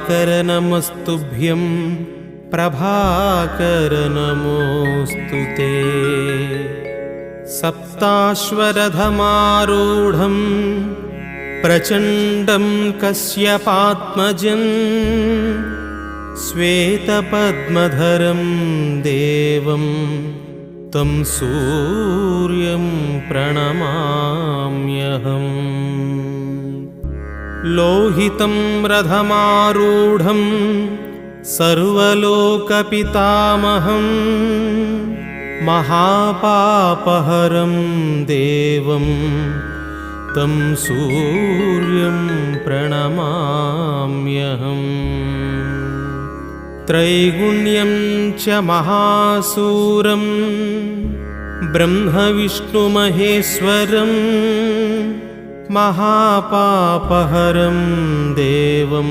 दिवाकर नमस्तुभ्यं प्रभाकर नमोऽस्तु ते। सप्ताश्वरथमारूढं प्रचण्डं कश्यपात्मजं श्वेतपद्मधरं देवं तं सूर्यं प्रणमाम्यहम्। लोहितं रथमारूढं सर्वलोकपितामहं महापापहरं देवं तं सूर्यं प्रणमाम्यहम्। त्रैगुण्यं च महासूरं ब्रह्मविष्णुमहेश्वरं महापापहरं देवं